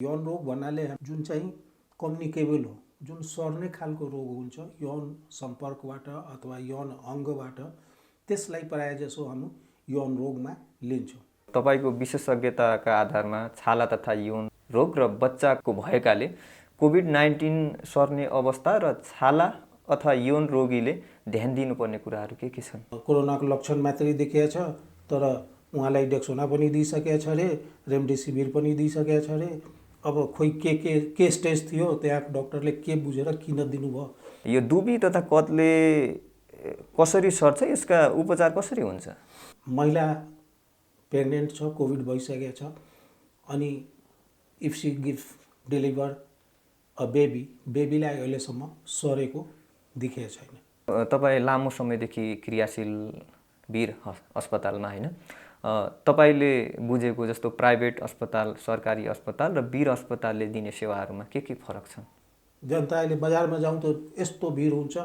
यौन रोग भन्नाले जुन चाहिँ कम्युनिकेबल हो, जुन सर्ने खालको रोग हुन्छ यौन सम्पर्कबाट अथवा यौन अङ्गबाट, त्यसलाई प्रायःजसो हामी यौन रोगमा लिन्छौँ। तपाईको विशेषज्ञताका आधारमा छाला तथा यौन रोग र बच्चाको भएकाले कोभिड-19 सर्ने अवस्था र छाला अथवा यौन रोगीले ध्यान दिनुपर्ने कुराहरू के छन्? कोरोनाको लक्षण मात्रै देखिएको छ, तर उहाँलाई डेक्सोना पनि दिइसकेको छ अरे, रेमडेसिभिर पनि दिइसकेको छ अरे। अब खोइ के स्टेज थियो, त्यहाँ डक्टरले के बुझेर किन दिनुभयो? यो दुबी तथा कतले कसरी सर्छ? यसका उपचार कसरी हुन्छ? महिला प्रेग्नेन्ट छ, कोभिड भइसकेको छ, अनि if she give deliver a बेबीलाई अहिलेसम्म सरेको देखिएको छैन। तपाईँ लामो समयदेखि क्रियाशील वीर अस्पतालमा हैन, तपाईले बुझेको जस्तो प्राइभेट अस्पताल, सरकारी अस्पताल र वीर अस्पतालले दिने सेवाहरूमा के फरक छ? जनता अहिले बजारमा जाउँ त यस्तो भिड हुन्छ,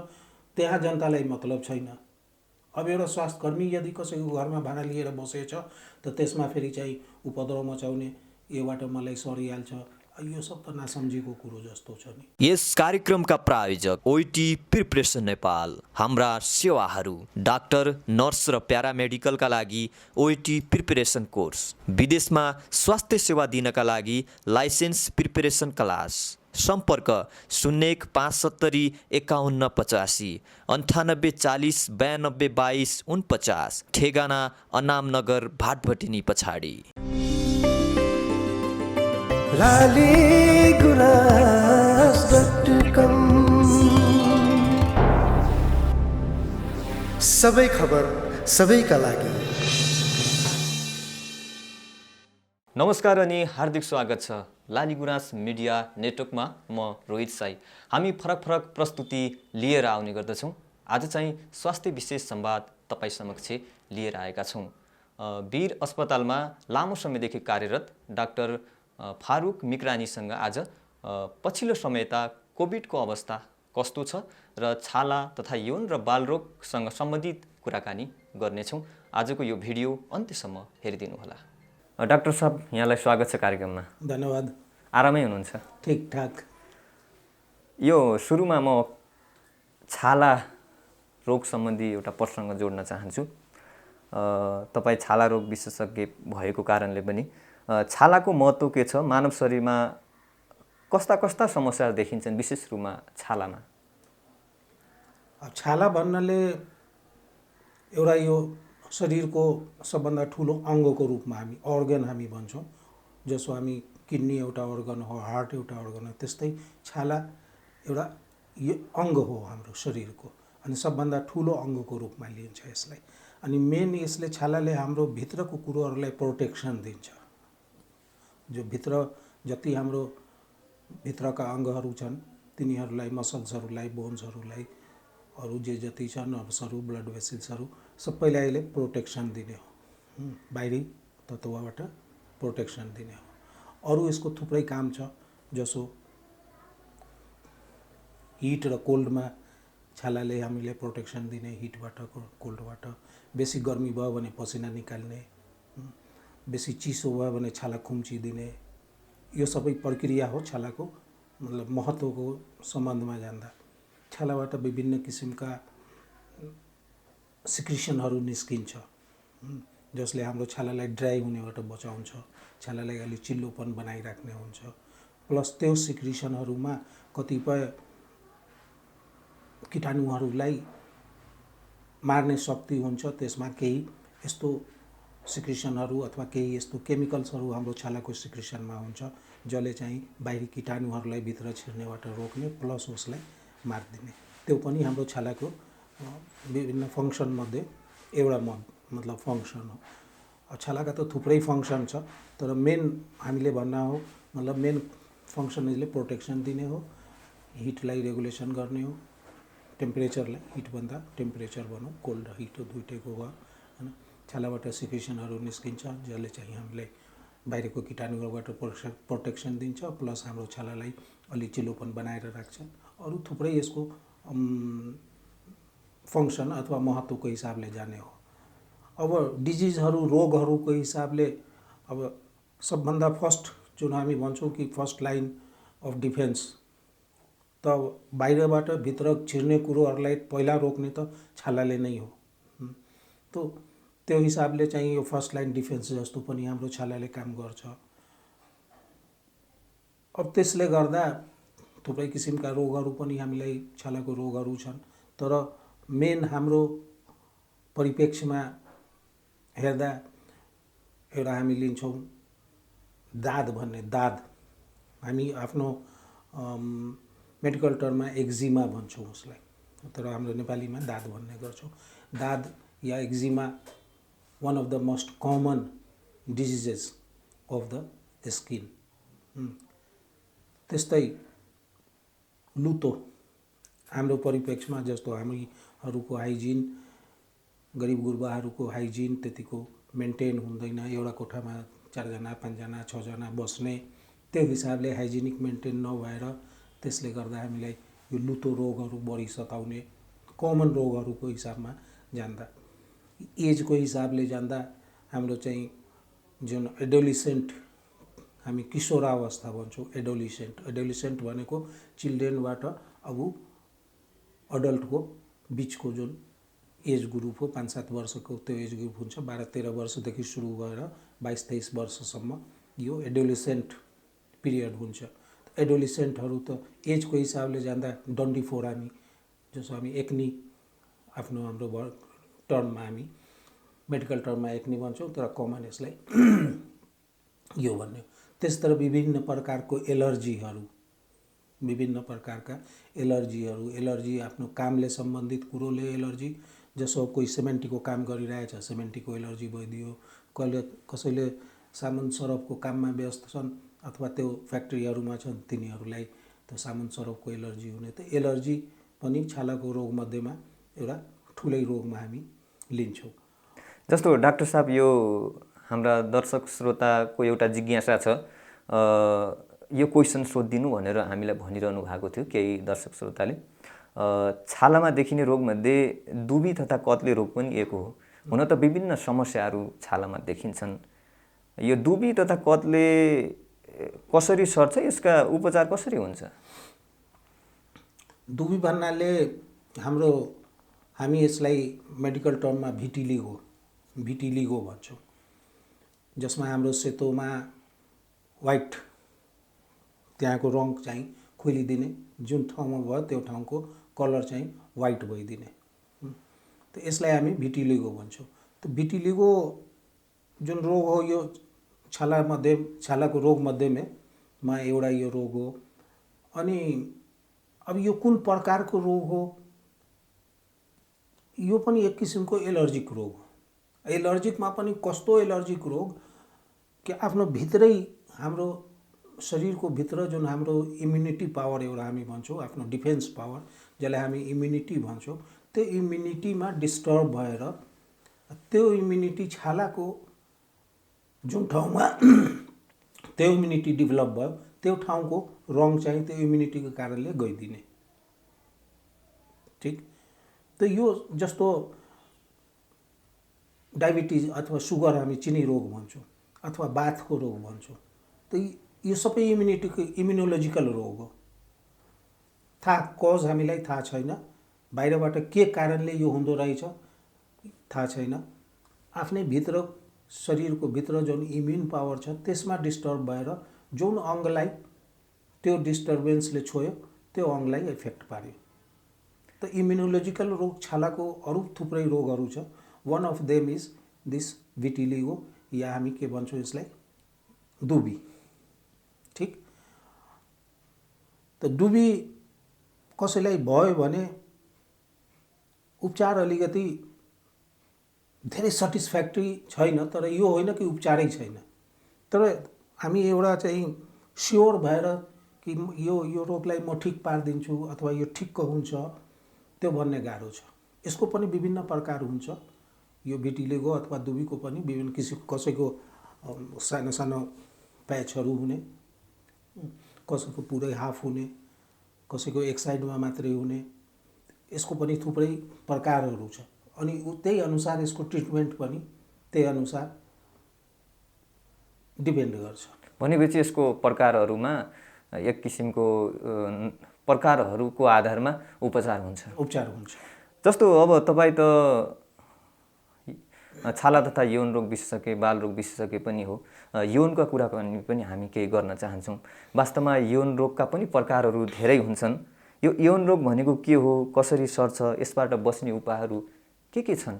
त्यहाँ जनतालाई मतलब छैन। अब एउटा स्वास्थ्यकर्मी यदि कसैको घरमा भाडा लिएर बसेको छ त त्यसमा फेरि चाहिँ उपद्रव मचाउने, योबाट मलाई सरिहाल्छ, यो सब त नसम्झेको कुरो जस्तो छ नि। यस कार्यक्रमका प्रायोजक ओइटी प्रिपरेसन नेपाल। हाम्रा सेवाहरू डाक्टर, नर्स र प्यारामेडिकलका लागि ओइटी प्रिपरेसन कोर्स, विदेशमा स्वास्थ्य सेवा दिनका लागि लाइसेन्स प्रिपरेसन क्लास। सम्पर्क 0157 51 85 98 40 92 22 49, ठेगाना अनामनगर भाटभटिनी पछाडि। सबै खबर सबैका लागि। नमस्कार अनि हार्दिक स्वागत छ लाली गुराँस मिडिया नेटवर्कमा। म रोहित साई। हामी फरक फरक प्रस्तुति लिएर आउने गर्दछौँ। आज चाहिँ स्वास्थ्य विशेष संवाद तपाईँ समक्ष लिएर आएका छौँ। वीर अस्पतालमा लामो समयदेखि कार्यरत डाक्टर फारूक मिक्रानीसँग आज पछिल्लो समयता कोभिडको अवस्था कस्तो छ र छाला तथा यौन र बालरोगसँग सम्बन्धित कुराकानी गर्नेछौँ। आजको यो भिडियो अन्त्यसम्म हेरिदिनुहोला। डाक्टर साहब, यहाँलाई स्वागत छ कार्यक्रममा। धन्यवाद। आरामै हुनुहुन्छ? ठिकठाक। यो सुरुमा म छाला रोग सम्बन्धी एउटा प्रसङ्ग जोड्न चाहन्छु। तपाईँ छाला रोग विशेषज्ञ भएको कारणले पनि छालाको महत्त्व के छ, मानव शरीरमा कस्ता कस्ता समस्याहरू देखिन्छन् विशेष रूपमा छालामा? छाला भन्नाले एउटा यो शरीरको सबभन्दा ठुलो अङ्गको रूपमा हामी अर्गन हामी भन्छौँ। जसो हामी किडनी एउटा अर्गन हो, हार्ट एउटा अर्गन हो, त्यस्तै छाला एउटा यो अङ्ग हो हाम्रो शरीरको, अनि सबभन्दा ठुलो अङ्गको रूपमा लिन्छ यसलाई। अनि मेन यसले छालाले हाम्रो भित्रको कुरोहरूलाई प्रोटेक्सन दिन्छ। जो भित्र जति हाम्रो भित्रका अङ्गहरू छन् तिनीहरूलाई, मसल्सहरूलाई, बोन्सहरूलाई, अरू जे जति छ नर्भ्सहरू, ब्लड भेसल्सहरू, सबैलाई यसले प्रोटेक्सन दिने हो, बाहिरी तत्त्वबाट प्रोटेक्सन दिने हो। अरू यसको थुप्रै काम छ, जसो हिट र कोल्डमा छालाले हामीले प्रोटेक्सन दिने, हिटबाट कोल्डबाट। बेसी गर्मी भयो भने पसिना निकाल्ने, बेसी चिसो भयो भने छाला खुम्चिदिने, यो सबै प्रक्रिया हो छालाको मतलब महत्त्वको सम्बन्धमा जान्दा। छालाबाट विभिन्न किसिमका सिक्रिसनहरू निस्किन्छ जसले हाम्रो छालालाई ड्राई हुनेबाट बचाउँछ, छालालाई अलि चिल्लोपन बनाइराख्ने हुन्छ। प्लस त्यो सिक्रिसनहरूमा कतिपय कीटाणुहरूलाई मार्ने शक्ति हुन्छ। त्यसमा केही यस्तो सिक्रिसनहरू अथवा केही यस्तो केमिकल्सहरू हाम्रो छालाको सिक्रिसनमा हुन्छ जसले चाहिँ बाहिरी कीटाणुहरूलाई भित्र छिर्नेबाट रोक्ने प्लस उसलाई मारिदिने। त्यो पनि हाम्रो छालाको विभिन्न फङ्सनमध्ये एउटा मतलब फङ्सन हो। छालाका त थुप्रै फङ्सन छ, तर मेन हामीले भन्न हो मतलब मेन फङ्सन यसले प्रोटेक्सन दिने हो, हिटलाई रेगुलेसन गर्ने हो, टेम्परेचरलाई, हिटभन्दा टेम्परेचर भनौँ, कोल्ड र हिट दुइटैको भयो हैन। छालाबाट सिक्रिसनहरू निस्किन्छ जसले चाहिँ हामीलाई बाहिरको कीटाणुहरूबाट प्रोटेक्सन दिन्छ, प्लस हाम्रो छालालाई अलि चिल्लोपन बनाएर राख्छ। अरू थुप्रै यसको फङ्सन अथवा महत्त्वको हिसाबले जाने हो। अब डिजिजहरू, रोगहरूको हिसाबले अब सबभन्दा फर्स्ट जुन हामी भन्छौँ कि फर्स्ट लाइन अफ डिफेन्स, त बाहिरबाट भित्र छिर्ने कुरोहरूलाई पहिला रोक्ने त छालाले नै हो। त्यो हिसाबले चाहिँ यो फर्स्ट लाइन डिफेन्स जस्तो पनि हाम्रो छालाले काम गर्छ। अब त्यसले गर्दा थुप्रै किसिमका रोगहरू पनि हामीलाई छालाको रोगहरू छन्, तर मेन हाम्रो परिप्रेक्ष्यमा हेर्दा एउटा हामी लिन्छौँ दाद भन्ने। दाद हामी आफ्नो मेडिकल टर्ममा एक्जिमा भन्छौँ उसलाई, तर हाम्रो नेपालीमा दाद भन्ने गर्छौँ। दाद या eczema one of the most common diseases of the skin. त्यस्तै लुतो हाम्रो परिप्रेक्ष्यमा, जस्तो हामीहरूको हाइजिन, गरिब गुरुबाहरूको हाइजिन त्यतिको मेन्टेन हुँदैन। एउटा कोठामा 4 जना 5 जना 6 जना बस्ने, त्यो हिसाबले हाइजिनिक मेन्टेन नभएर त्यसले गर्दा हामीलाई यो लुतो रोगहरू बढी सताउने कमन रोगहरूको हिसाबमा जान्दा। एजको हिसाबले जान्दा हाम्रो चाहिँ जुन एडोलिसेन्ट, हामी किशोरावस्था भन्छौँ, एडोलिसेन्ट भनेको चिल्ड्रेनबाट अब अडल्टको बिचको जुन एज ग्रुप हो, 5-7 वर्षको त्यो एज ग्रुप हुन्छ। 12-13 वर्षदेखि सुरु भएर 22-23 वर्षसम्म यो एडोलिसेन्ट पिरियड हुन्छ। एडोलिसेन्टहरू त एजको हिसाबले जान्दा डन्डी फोरामी, जसो हामी एक्नी आफ्नो हाम्रो टर्ममा, हामी मेडिकल टर्ममा एक्नी भन्छौँ, तर कमन यसलाई यो भन्ने। त्यस तरह विभिन्न प्रकारको एलर्जीहरू, विभिन्न प्रकारका एलर्जी आफ्नो कामले सम्बन्धित कुरोले एलर्जी, जसो कोही सिमेन्टको काम गरिरहेछ, सिमेन्टको एलर्जी भइदियो। कसैले सामुन सरफको काममा व्यस्त छन् अथवा त्यो फ्याक्ट्रीहरूमा छन्, तिनीहरूलाई त्यो सामुन सरफको एलर्जी हुने। त एलर्जी पनि छालाको रोगमध्येमा एउटा ठुलै रोगमा हामी लिन्छौँ। जस्तो डाक्टर साहब, यो हाम्रा दर्शक श्रोताको एउटा जिज्ञासा छ, यो क्वेसन सोधिदिनु भनेर हामीलाई भनिरहनु भएको थियो केही दर्शक श्रोताले। छालामा देखिने रोगमध्ये दुबी तथा कत्ले रोग पनि एक हो। हुन त विभिन्न समस्याहरू छालामा देखिन्छन्। यो दुबी तथा कत्ले कसरी सर्छ, यसका उपचार कसरी हुन्छ? दुबी भन्नाले हामी यसलाई मेडिकल टर्ममा भिटिलिगो भन्छौँ, जसमा हाम्रो सेतोमा वाइट, त्यहाँको रङ चाहिँ खोलिदिने, जुन ठाउँमा भयो त्यो ठाउँको कलर चाहिँ वाइट भइदिने। त यसलाई हामी भिटिलिगो भन्छौँ। त भिटिलिगो जुन रोग हो, यो छालाको रोगमध्येमा एउटा यो रोग हो। अनि अब यो कुन प्रकारको रोग हो? यो पनि एक किसिमको एलर्जिक रोग हो। एलर्जिकमा पनि कस्तो एलर्जिक रोग कि आफ्नो भित्रै, हाम्रो शरीरको भित्र जुन हाम्रो इम्युनिटी पावर एउटा हामी भन्छौँ, आफ्नो डिफेन्स पावर, जसलाई हामी इम्युनिटी भन्छौँ, त्यो इम्युनिटीमा डिस्टर्ब भएर त्यो इम्युनिटी छालाको जुन ठाउँमा त्यो इम्युनिटी डेभलप भयो, त्यो ठाउँको रङ चाहिँ त्यो इम्युनिटीको कारणले गइदिने। ठिक। त यो जस्तो डायबिटिज अथवा सुगर हामी चिनी रोग भन्छौँ, अथवा बाथको रोग भन्छौँ। त यो सबै इम्युनोलोजिकल रोग हो। कज हामीलाई थाहा छैन, बाहिरबाट के कारणले यो हुँदो रहेछ थाहा छैन। आफ्नै भित्र, शरीरको भित्र जुन इम्युन पावर छ त्यसमा डिस्टर्ब भएर जुन अङ्गलाई त्यो डिस्टर्बेन्सले छोयो, त्यो अङ्गलाई इफेक्ट पार्यो। त इम्युनोलोजिकल रोग छालाको अरू थुप्रै रोगहरू छ। One of them is this vitiligo, या हामी के भन्छौँ यसलाई, दुबी। ठिक। त दुबी कसैलाई भयो भने उपचार अलिकति धेरै सेटिस्फ्याक्ट्री छैन, तर यो होइन कि उपचारै छैन। तर हामी एउटा चाहिँ स्योर भएर कि यो रोगलाई म ठिक पारिदिन्छु अथवा यो ठिक्क हुन्छ, त्यो भन्ने गाह्रो छ। यसको पनि विभिन्न प्रकार हुन्छ। यो भिटिलिगो अथवा दुबीको पनि विभिन्न किसिम, कसैको सानो सानो प्याचहरू हुने, कसैको पुरै हाफ हुने, कसैको एक साइडमा मात्रै हुने। यसको पनि थुप्रै प्रकारहरू छ। अनि त्यही अनुसार यसको ट्रिटमेन्ट पनि त्यही अनुसार डिपेन्ड गर्छ। भनेपछि यसको प्रकारहरूमा एक किसिमको प्रकारहरूको आधारमा उपचार हुन्छ। उपचार हुन्छ। जस्तो अब तपाईँ त छाला तथा यौन रोग विशेषज्ञ, बाल रोग विशेषज्ञ पनि हो। यौनका कुरा पनि हामी केही गर्न चाहन्छौँ। वास्तवमा यौन रोगका पनि प्रकारहरू धेरै हुन्छन्। यो यौन रोग भनेको के हो, कसरी सर्छ, यसबाट बस्ने उपायहरू के छन्?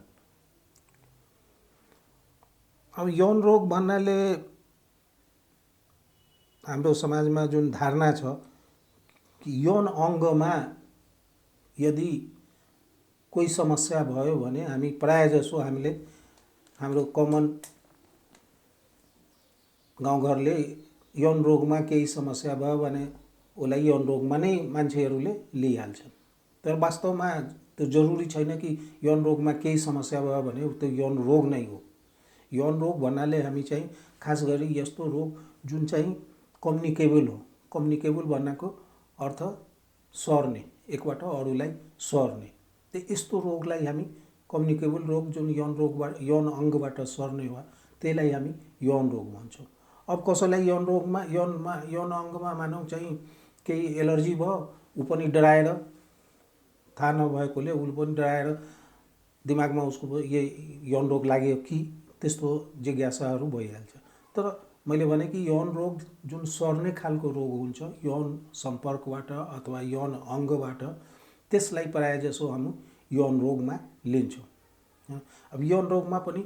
अब यौन रोग भन्नाले हाम्रो समाजमा जुन धारणा छ कि यौन अङ्गमा यदि कोही समस्या भयो भने हामी प्रायःजसो हामीले हाम्रो कमन गाउँघरले यौन रोगमा केही समस्या भयो भने उसलाई यौन रोगमा नै मान्छेहरूले लिइहाल्छन्। तर वास्तवमा त्यो जरुरी छैन कि यौन रोगमा केही समस्या भयो भने त्यो यौन रोग नै हो। यौन रोग भन्नाले हामी चाहिँ खास गरी यस्तो रोग जुन चाहिँ कम्युनिकेबल हो। कम्युनिकेबल भन्नाको अर्थ सर्ने, एकबाट अरूलाई सर्ने। यस्तो रोगलाई हामी कम्युनिकेबल रोग जुन यौन रोगबाट, यौन अङ्गबाट सर्ने हो, त्यसलाई हामी यौन रोग भन्छौँ। अब कसैलाई यौन रोगमा, यौन अङ्गमा मानौँ चाहिँ केही एलर्जी भयो, ऊ पनि डराएर, थाहा नभएकोले ऊ पनि डराएर दिमागमा उसको यौन रोग लाग्यो कि त्यस्तो जिज्ञासाहरू भइहाल्छ। तर मैले भने कि यौन रोग जुन सर्ने खालको रोग हुन्छ यौन सम्पर्कबाट अथवा यौन अङ्गबाट, त्यसलाई प्रायःजसो हामी यौन रोगमा लिन्छौँ। अब यौन रोगमा पनि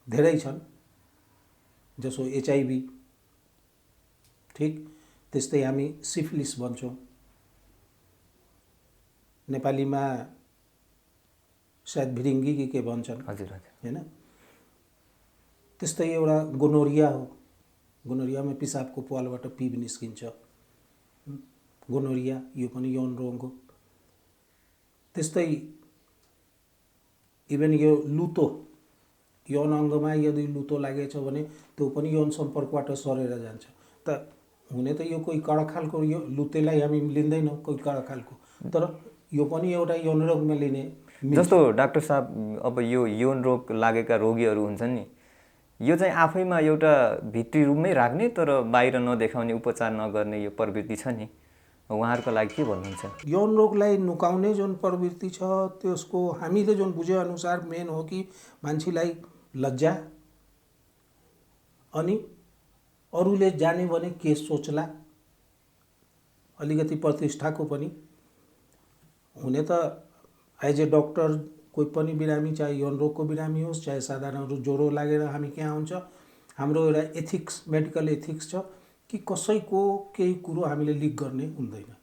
धेरै छन्, जसो HIV, ठिक त्यस्तै हामी सिफिलिस भन्छौँ, नेपालीमा सायद भिरिङ्गी के भन्छन्, हजुर हैन। त्यस्तै एउटा गोनोरिया हो। गोनोरियामा पिसाबको प्वालबाट पिप निस्किन्छ। गोनोरिया यो पनि यौन रोग हो। त्यस्तै इभन यो लुतो, यौन अङ्गमा यदि लुतो लागेछ भने त्यो पनि यौन सम्पर्कबाट सरेर जान्छ। त हुने त यो कोही कडा खालको यो लुतेलाई हामी लिँदैनौँ कोही कडा खालको, तर यो पनि एउटा यौन रोगमा लिने। जस्तो डाक्टर साहब, अब यो यौन रोग लागेका रोगीहरू हुन्छन् नि, यो चाहिँ आफैमा एउटा भित्री रूपमै राख्ने तर बाहिर नदेखाउने, उपचार नगर्ने यो प्रवृत्ति छ नि, उहाँहरूको लागि के भन्नुहुन्छ? यौन रोगलाई नुकाउने जुन प्रवृत्ति छ त्यसको हामीले जुन बुझेअनुसार मेन हो कि मान्छेलाई लज्जा, अनि अरूले जाने भने के सोच्ला, अलिकति प्रतिष्ठाको पनि। हुने त एज ए डक्टर कोही पनि बिरामी, चाहे यौन रोगको बिरामी होस् चाहे साधारण ज्वरो लागेर हामी कहाँ हुन्छ, हाम्रो एउटा एथिक्स, मेडिकल एथिक्स छ कि कसैको केही कुरो हामीले लिक गर्ने हुँदैन।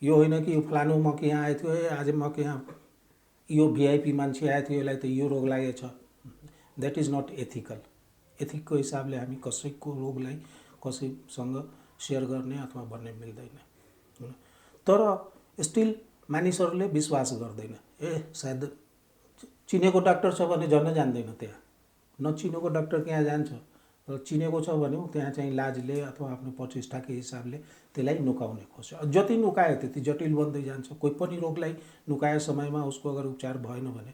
यो होइन कि यो फलानु म के यहाँ आएको थियो, आज म के यहाँ यो भिआइपी मान्छे आएको थियो, यसलाई त यो रोग लागेछ। That is not ethical. एथिकको हिसाबले हामी कसैको रोगलाई कसैसँग सेयर गर्ने अथवा भन्ने मिल्दैन। तर स्टिल मानिसहरूले विश्वास गर्दैन। सायद चिनेको डाक्टर छ भने झन् जान्दैन त्यहाँ, नचिनेको डाक्टर कहाँ जान्छ। र चिनेको छ भने त्यहाँ चाहिँ लाजले अथवा आफ्नो प्रतिष्ठाको हिसाबले त्यसलाई नुकाउने खोज्छ। जति नुकायो त्यति जटिल बन्दै जान्छ। कोही पनि रोगलाई नुकाए समयमा उसको अगर उपचार भएन भने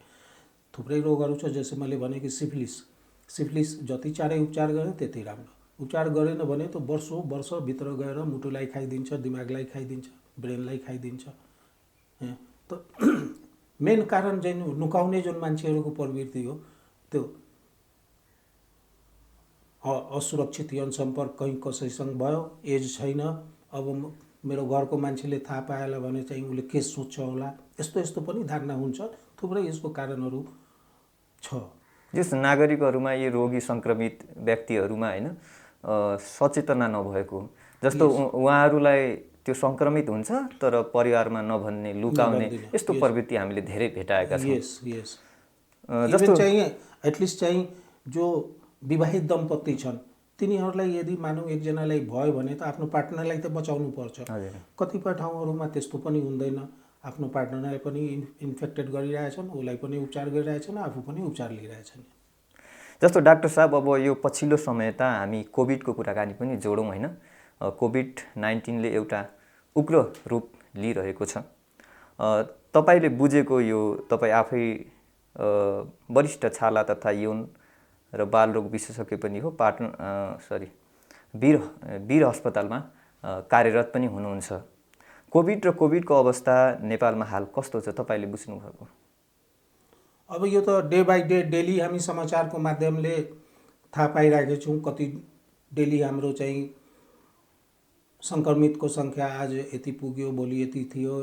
थुप्रै रोगहरू छ। जस्तै मैले भने कि सिफिलिस जति चाँडै उपचार गऱ्यो त्यति राम्रो। उपचार गरेन भने त वर्षौँ वर्षभित्र गएर मुटुलाई खाइदिन्छ, दिमागलाई खाइदिन्छ, ब्रेनलाई खाइदिन्छ। त मेन कारण चाहिँ नुकाउने जुन मान्छेहरूको प्रवृत्ति हो त्यो असुरक्षित यौन सम्पर्क कहीँ कसैसँग भयो, एज छैन, अब मेरो घरको मान्छेले थाहा पाएला भने चाहिँ उसले के सोच्छ होला, यस्तो यस्तो पनि धारणा हुन्छ। थुप्रै यसको कारणहरू छ। यस नागरिकहरूमा, यी रोगी सङ्क्रमित व्यक्तिहरूमा होइन सचेतना नभएको, जस्तो उहाँहरूलाई त्यो सङ्क्रमित हुन्छ तर परिवारमा नभन्ने, लुकाउने, यस्तो प्रवृत्ति हामीले धेरै भेटाएका छौँ। जस्तो चाहिँ एटलिस्ट चाहिँ जो विवाहित दम्पति छन् तिनीहरूलाई यदि मानौँ एकजनालाई भयो भने त आफ्नो पार्टनरलाई त बचाउनु पर्छ। कतिपय ठाउँहरूमा त्यस्तो पनि हुँदैन। आफ्नो पार्टनरलाई पनि इन्फेक्टेड गरिरहेछन्, उसलाई पनि उपचार गरिरहेछन्, आफू पनि उपचार लिइरहेछन्। जस्तो डाक्टर साहब, अब यो पछिल्लो समय त हामी कोभिडको कुराकानी पनि जोडौँ होइन। कोभिड-19ले एउटा उग्र रूप लिइरहेको छ। तपाईँले बुझेको यो, तपाईँ आफै वरिष्ठ छाला तथा यौन र बाल रोग विशेषज्ञ पनि हो, वीर अस्पतालमा कार्यरत पनि हुनुहुन्छ। कोभिड र कोभिडको अवस्था नेपालमा हाल कस्तो छ तपाईँले बुझ्नुभएको? अब यो त डे बाई डे डेली हामी समाचारको माध्यमले थाहा पाइरहेका छौँ। कति डेली हाम्रो चाहिँ सङ्क्रमितको सङ्ख्या आज यति पुग्यो, भोलि यति थियो,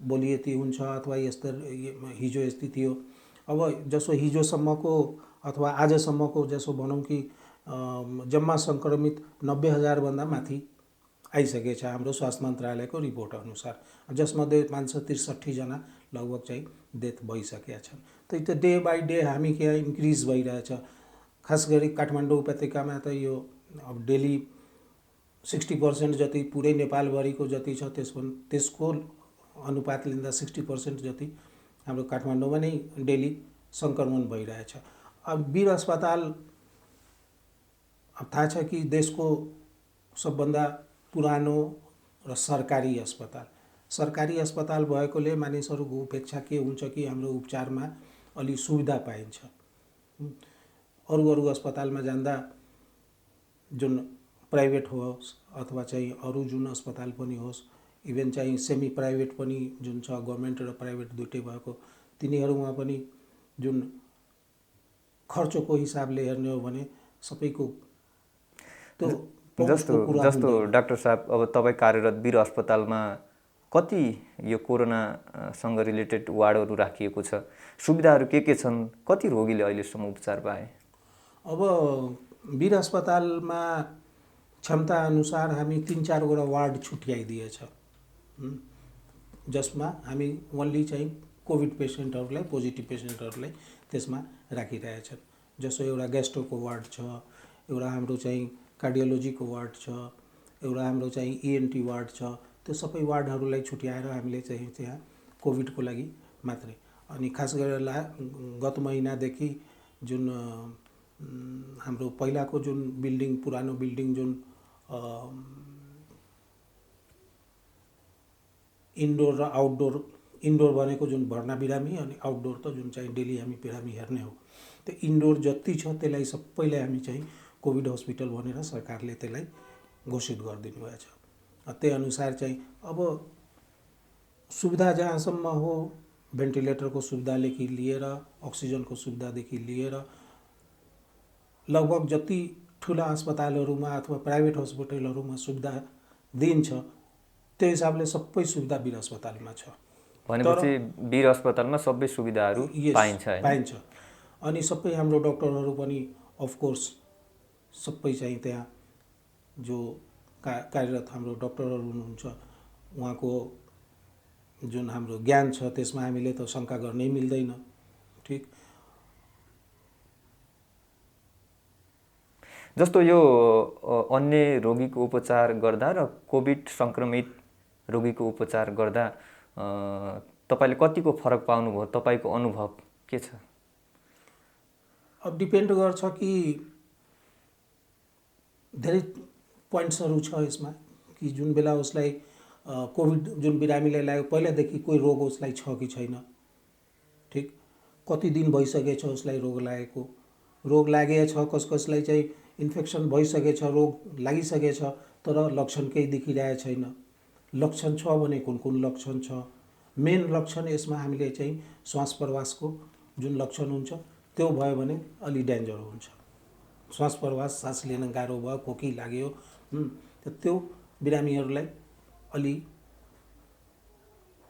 भोलि यति हुन्छ, अथवा यस्तो हिजो यति थियो। अब जसो हिजोसम्मको अथवा आजसम्मको जसो भनौँ कि जम्मा सङ्क्रमित 90,000 भन्दा माथि आइसकेछ हाम्रो स्वास्थ्य मन्त्रालयको रिपोर्ट अनुसार, जसमध्ये 563 जना लगभग चाहिँ डेथ भइसकेका छन्। त्यही त डे बाई डे हामी क्या इन्क्रिज भइरहेछ। खास गरी काठमाडौँ उपत्यकामा त यो अब डेली 60% जति पुरै नेपालभरिको जति छ त्यसको अनुपात लिँदा 60% जति हाम्रो काठमाडौँमा नै डेली सङ्क्रमण भइरहेछ। अब वीर अस्पताल अब थाहा छ कि देशको सबभन्दा पुरानो र सरकारी अस्पताल। सरकारी अस्पताल भएकोले मानिसहरूको उपेक्षा के हुन्छ कि हाम्रो उपचारमा अलि सुविधा पाइन्छ। अरू अस्पतालमा जाँदा जुन प्राइभेट होस् अथवा चाहिँ अरू जुन अस्पताल पनि होस्, इभन चाहिँ सेमी प्राइभेट पनि जुन छ, गभर्मेन्ट र प्राइभेट दुइटै भएको, तिनीहरूमा पनि जुन खर्चको हिसाबले हेर्ने हो भने सबैको त्यो जस्तो डाक्टर साहब, अब तपाईँ कार्यरत वीर अस्पतालमा कति यो कोरोनासँग रिलेटेड वार्डहरू राखिएको छ? सुविधाहरू के छन्? कति रोगीले अहिलेसम्म उपचार पाए? अब वीर अस्पतालमा क्षमता अनुसार हामी 3-4 वार्ड छुट्याइदिएछ, जसमा हामी ओन्ली चाहिँ कोभिड पेसेन्टहरूलाई, पोजिटिभ पेसेन्टहरूलाई त्यसमा राखिरहेछन्। जसो एउटा ग्यास्ट्रोको वार्ड छ, एउटा हाम्रो चाहिँ कार्डियोलोजीको वार्ड छ, एउटा हाम्रो चाहिँ इएनटी वार्ड छ। त्यो सबै वार्डहरूलाई छुट्याएर हामीले चाहिँ त्यहाँ कोभिडको लागि मात्रै। अनि खास गरेर गत महिनादेखि जुन हाम्रो पहिलाको जुन बिल्डिङ, पुरानो बिल्डिङ जुन इन्डोर र आउटडोर, इन्डोर भनेको जुन भर्ना बिरामी, अनि आउटडोर त जुन चाहिँ डेली हामी बिरामी हेर्ने हो, त्यो इन्डोर जति छ त्यसलाई सबैलाई हामी चाहिँ कोभिड हस्पिटल भनेर सरकारले त्यसलाई घोषित गरिदिनु भएछ। त्यही अनुसार चाहिँ अब सुविधा जहाँसम्म हो, भेन्टिलेटरको सुविधादेखि लिएर अक्सिजनको सुविधादेखि लिएर लगभग जति ठुला अस्पतालहरूमा अथवा प्राइभेट हस्पिटलहरूमा सुविधा दिन्छ त्यो हिसाबले सबै सुविधा वीर अस्पतालमा छ। भनेपछि वीर अस्पतालमा सबै सुविधाहरू पाइन्छ। अनि सबै हाम्रो डक्टरहरू पनि अफकोर्स सबै चाहिँ त्यहाँ जो कार्यरत हाम्रो डक्टरहरू हुनुहुन्छ उहाँको जुन हाम्रो ज्ञान छ त्यसमा हामीले त शङ्का गर्नै मिल्दैन। ठिक जस्तो यो अन्य रोगीको उपचार गर्दा र कोभिड सङ्क्रमित रोगीको उपचार गर्दा तपाईँले कतिको फरक पाउनुभयो? तपाईँको अनुभव के छ? अब डिपेन्ड गर्छ कि धेरै पोइन्ट्सहरू छ यसमा कि जुन बेला उसलाई कोभिड जुन बिरामीलाई लाग्यो पहिलादेखि कोही रोग उसलाई छ कि छैन, ठिक कति दिन भइसकेछ उसलाई रोग लागेको, रोग लागेछ, कसलाई चाहिँ इन्फेक्सन भइसकेछ, रोग लागिसकेछ तर लक्षण केही देखिरहेको छैन। लक्षण छ भने कुन लक्षण छ? मेन लक्षण यसमा हामीले चाहिँ श्वास प्रश्वासको जुन लक्षण हुन्छ त्यो भयो भने अलि डेन्जर हुन्छ। श्वास प्रश्वास, सास लिन गाह्रो भयो, खोकी लाग्यो, त्यो बिरामीहरूलाई अलि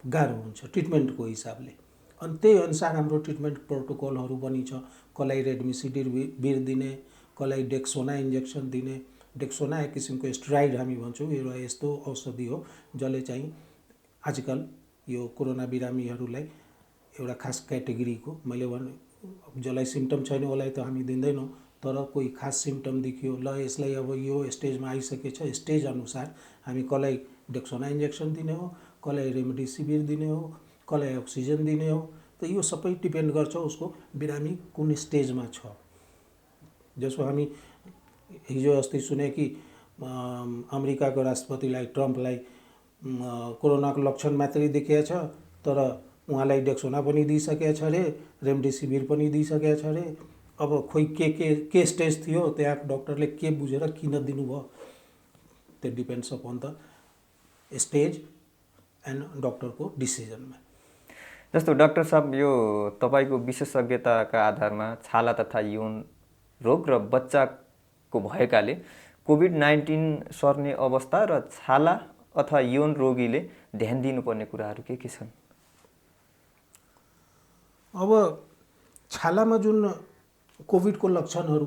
गाह्रो हुन्छ ट्रिटमेन्टको हिसाबले। अनि त्यही अनुसार हाम्रो ट्रिटमेन्ट प्रोटोकलहरू पनि छ। कसलाई रेडमिसिभिर दिने, कसलाई डेक्सोना इन्जेक्सन दिने। डेक्सोना एक किसिमको स्टेरोइड हामी भन्छौँ, एउटा यस्तो औषधि हो जसले चाहिँ आजकल यो कोरोना बिरामीहरूलाई एउटा खास क्याटेगोरीको, मैले भने जसलाई सिम्टम छैन उसलाई त हामी दिँदैनौँ, तर कोही खास सिम्टम देखियो ल यसलाई अब यो स्टेजमा आइसकेछ, स्टेज अनुसार हामी कसलाई डेक्सोना इन्जेक्सन दिने हो, कसलाई रेमडेसिभिर दिने हो, कसलाई अक्सिजन दिने हो। त यो सबै डिपेन्ड गर्छ उसको बिरामी कुन स्टेजमा छ। जसो हामी हिजो अस्ति सुने कि अमेरिकाको राष्ट्रपतिलाई ट्रम्पलाई कोरोनाको लक्षण मात्रै देखिएछ तर उहाँलाई डेक्सोना पनि दिइसकेछ अरे, रेमडेसिभिर पनि दिइसकेछ अरे। अब खोइ के स्टेज थियो त्यहाँ डक्टरले के बुझेर किन दिनुभयो त्यो depends upon the stage and डक्टरको डिसिजनमा। जस्तो डाक्टर साहब, यो तपाईँको विशेषज्ञताका आधारमा छाला तथा यौन रोग र बच्चाको भएकाले कोभिड-19 सर्ने अवस्था र छाला अथवा यौन रोगीले ध्यान दिनुपर्ने कुराहरू के छन्? अब छालामा जुन कोभिडको लक्षणहरू,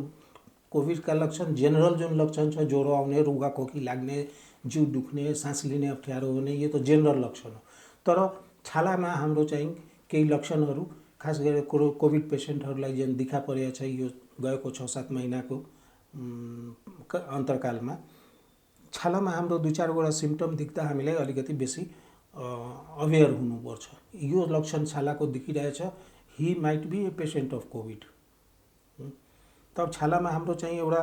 कोभिडका लक्षण जेनरल जुन लक्षण छ, ज्वरो आउने, रुगाखोकी लाग्ने, जिउ दुख्ने, सास लिने अप्ठ्यारो हुने, यो त जेनरल लक्षण हो। तर छालामा हाम्रो चाहिँ केही लक्षणहरू खास गरेर कोभिड पेसेन्टहरूलाई जुन देखा परेको छ यो गएको 6-7 महिनाको अन्तर्कालमा, छालामा हाम्रो 2-4 वटा सिम्पटम देख्दा हामीलाई अलिकति बेसी अवेयर हुनुपर्छ। यो लक्षण छालाको देखिरहेछ, he might be a patient of COVID. तब छालामा हाम्रो चाहिँ एउटा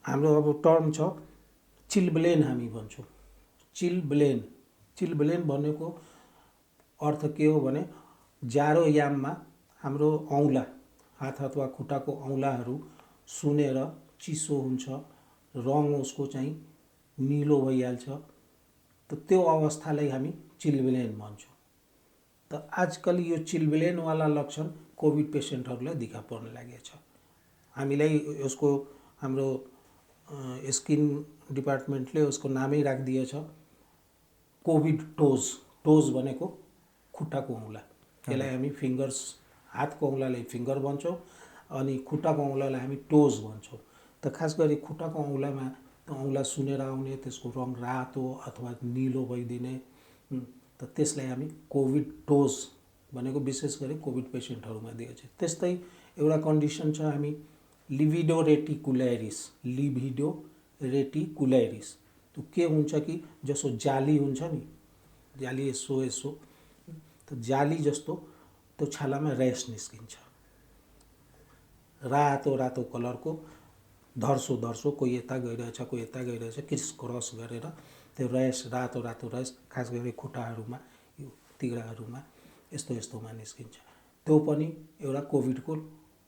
हाम्रो अब टर्म छ चिल्ब्लेन, हामी भन्छौँ चिल्ब्लेन। चिल्ब्लेन भनेको अर्थ के हो भने जाडो याममा हाम्रो औँला, हात अथवा खुट्टाको औँलाहरू सुनेर चिसो हुन्छ, रङ उसको चाहिँ निलो भइहाल्छ, त त्यो अवस्थालाई हामी चिल्ब्लेन भन्छौँ। त आजकल यो चिल्ब्लेनवाला लक्षण कोभिड पेसेन्टहरूलाई देखा पर्न लागेको छ। हामीलाई यसको हाम्रो स्किन डिपार्टमेन्टले उसको नामै राखिदिएछ कोभिड टोज। टोज भनेको खुट्टाको औँला, त्यसलाई हामी फिङ्गर्स, हातको औँलालाई फिङ्गर भन्छौँ अनि खुट्टाको औँलालाई हामी टोज भन्छौँ। त खास गरी खुट्टाको औँलामा औँला सुनेर आउने, त्यसको रङ रातो अथवा निलो भइदिने, त त्यसलाई हामी कोभिड टोज भनेको विशेष गरी कोभिड पेसेन्टहरूमा दिएको छ। त्यस्तै एउटा कन्डिसन छ हामी लिभिडो रेटिकुलेरिस। लिभिडो रेटिकुलेरिस त्यो के हुन्छ कि जसो जाली हुन्छ नि, जाली यसो यसो, त जाली जस्तो त्यो छालामा र्यास निस्किन्छ, रातो रातो कलरको, धर्सो धर्सो, कोही यता गइरहेछ कोही यता गइरहेछ, क्रिस क्रस गरेर त्यो र्यास, रातो रातो र्यास खास गरी खुट्टाहरूमा, यो तिघ्राहरूमा यस्तो यस्तोमा निस्किन्छ। त्यो पनि एउटा कोभिडको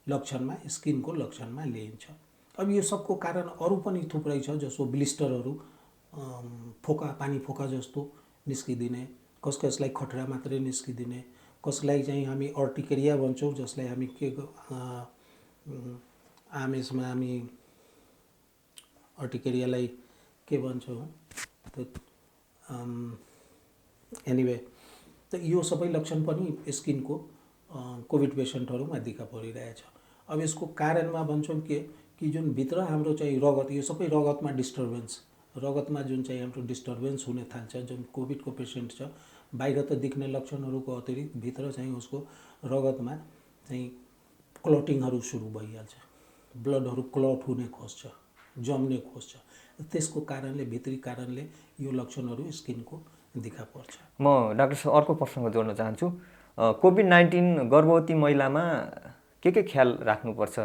लक्षणमा, स्किनको लक्षणमा लिइन्छ। अब यो सबको कारण अरू पनि थुप्रै छ, जसो ब्लिस्टरहरू, फोका, पानी फोका जस्तो निस्किदिने, कसलाई खटरा मात्रै निस्किदिने, कसलाई चाहिँ हामी अर्टिकेरिया भन्छौँ, जसलाई हामी के आमेसमा हामी अर्टिकेरियालाई के भन्छौँ त एनिवे, त यो सबै लक्षण पनि स्किनको कोभिड पेसेन्टहरूमा देखा परिरहेछ। अब यसको कारणमा भन्छौँ कि जुन भित्र हाम्रो चाहिँ रगत, यो सबै रगतमा डिस्टर्बेन्स, रगतमा जुन चाहिँ हाम्रो डिस्टर्बेन्स हुन थाल्छ, जुन कोभिडको पेसेन्ट छ, बाहिर त देख्ने लक्षणहरूको अतिरिक्त भित्र चाहिँ उसको रगतमा चाहिँ क्लटिङहरू सुरु भइहाल्छ, ब्लडहरू क्लट हुने खोज्छ, जम्ने खोज्छ। त्यसको कारणले, भित्री कारणले यो लक्षणहरू स्किनको देखा पर्छ। म डाक्टर साहब अर्को प्रसङ्ग जोड्न चाहन्छु। कोभिड-19 गर्भवती महिलामा के ख्याल राख्नुपर्छ?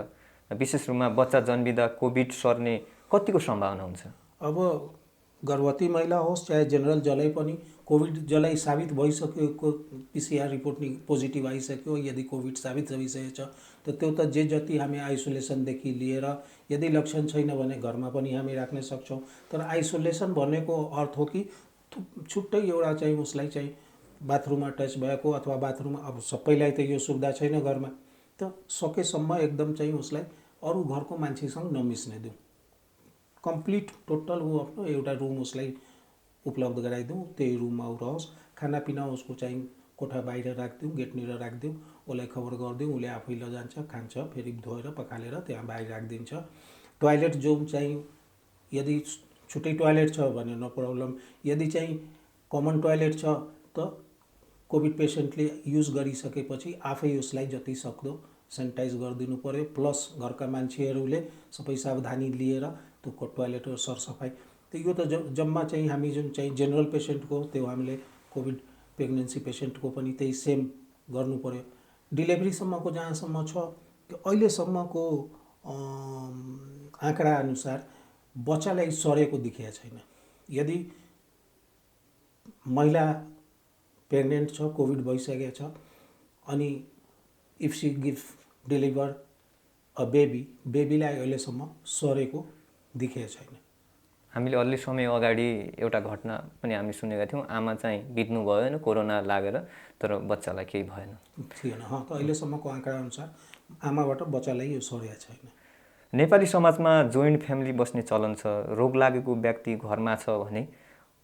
विशेष रूपमा बच्चा जन्मिँदा कोभिड सर्ने कतिको सम्भावना हुन्छ? अब गर्भवती महिला होस् चाहे जेनरल, जसलाई पनि कोभिड जसलाई साबित भइसकेको पिसिआर रिपोर्ट पोजिटिभ आइसक्यो, यदि कोभिड साबित भइसकेको छ, त त्यो त जे जति हामी आइसोलेसनदेखि लिएर, यदि लक्षण छैन भने घरमा पनि हामी राख्न सक्छौँ। तर आइसोलेसन भनेको अर्थ हो कि छुट्टै एउटा चाहिँ उसलाई चाहिँ बाथरुममा टच भएको अथवा बाथरुममा, अब सबैलाई त यो सुविधा छैन घरमा, त सकेसम्म एकदम चाहिँ उसलाई अरू घरको मान्छेसँग नमिस्ने दिउँ, कम्प्लिट टोटल ऊ आफ्नो एउटा रुम उसलाई उपलब्ध गराइदिउँ, त्यही रुममा ऊ रहोस्, खानापिना उसको चाहिँ कोठा बाहिर राखिदिउँ, गेटनिर राखिदिउँ, उसलाई खबर गरिदिउँ, उसले आफै लजान्छ, खान्छ, फेरि धोएर पखालेर त्यहाँ बाहिर राखिदिन्छ। टोयलेट जो चाहिँ यदि छुट्टै टोयलेट छ भने नो प्रब्लम, यदि चाहिँ कमन टोयलेट छ त कोभिड पेसेन्टले युज गरिसकेपछि आफै उसलाई जति सक्दो सेनिटाइज गरिदिनु पर्यो, प्लस घरका मान्छेहरूले सबै सावधानी लिएर त्यो टोयलेट सरसफाइ। त यो त जम्मा चाहिँ हामी जुन चाहिँ जेनरल पेसेन्टको, त्यो हामीले कोभिड प्रेग्नेन्सी पेसेन्टको पनि त्यही सेम गर्नु पर्यो। डेलिभरीसम्मको जहाँसम्म छ, अहिलेसम्मको आँकडा अनुसार बच्चालाई सरेको देखिएको छैन। यदि महिला प्रेग्नेन्ट छ, कोभिड भइसकेको छ, अनि if she give deliver a बेबीलाई अहिलेसम्म सरेको देखिएको छैन। हामीले अलि समय अगाडि एउटा घटना पनि हामी सुनेका थियौँ, आमा चाहिँ बित्नु भयो होइन कोरोना लागेर, तर बच्चालाई केही भएन। थिएन। त अहिलेसम्मको आँकडा अनुसार आमाबाट बच्चालाई यो सरेको छैन। नेपाली समाजमा जोइन्ट फ्यामिली बस्ने चलन छ। रोग लागेको व्यक्ति घरमा छ भने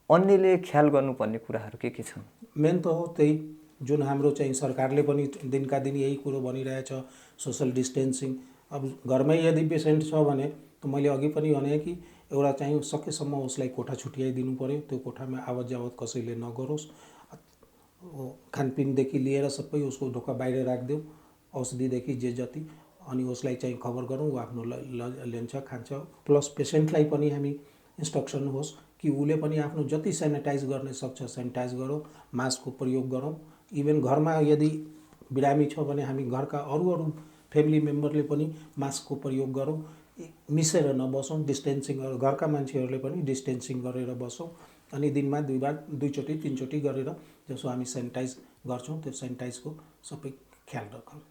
अन्यले ख्याल गर्नुपर्ने कुराहरू के छन्? मेन त हो त्यही, जुन हाम्रो चाहिँ सरकारले पनि दिनका दिन यही कुरो भनिरहेछ, सोसल डिस्टेन्सिङ। अब घरमै यदि पेसेन्ट छ भने त मैले अघि पनि भने कि एउटा चाहिँ सकेसम्म उसलाई कोठा छुट्याइदिनु पऱ्यो, त्यो कोठामा आवत जावत कसैले नगरोस्। खानपिनदेखि लिएर सबै उसको ढोका बाहिर राखिदेऊ, औषधिदेखि जे जति, अनि उसलाई चाहिँ खबर गरौँ, ऊ आफ्नो लिन्छ खान्छ। प्लस पेसेन्टलाई पनि हामी इन्स्ट्रक्सन होस् कि उसले पनि आफ्नो जति सेनिटाइज गर्ने सक्छ सेनिटाइज गरौँ, मास्कको प्रयोग गरौँ। इभन घरमा यदि बिरामी छ भने हामी घरका अरू फ्यामिली मेम्बरले पनि मास्कको प्रयोग गरौँ, मिसेर नबसौँ, डिस्टेन्सिङ घरका मान्छेहरूले पनि डिस्टेन्सिङ गरेर बसौँ। अनि दिनमा दुईचोटि तीनचोटि गरेर जसो हामी सेनिटाइज गर्छौँ त्यो सेनिटाइजको सबै ख्याल राखौँ।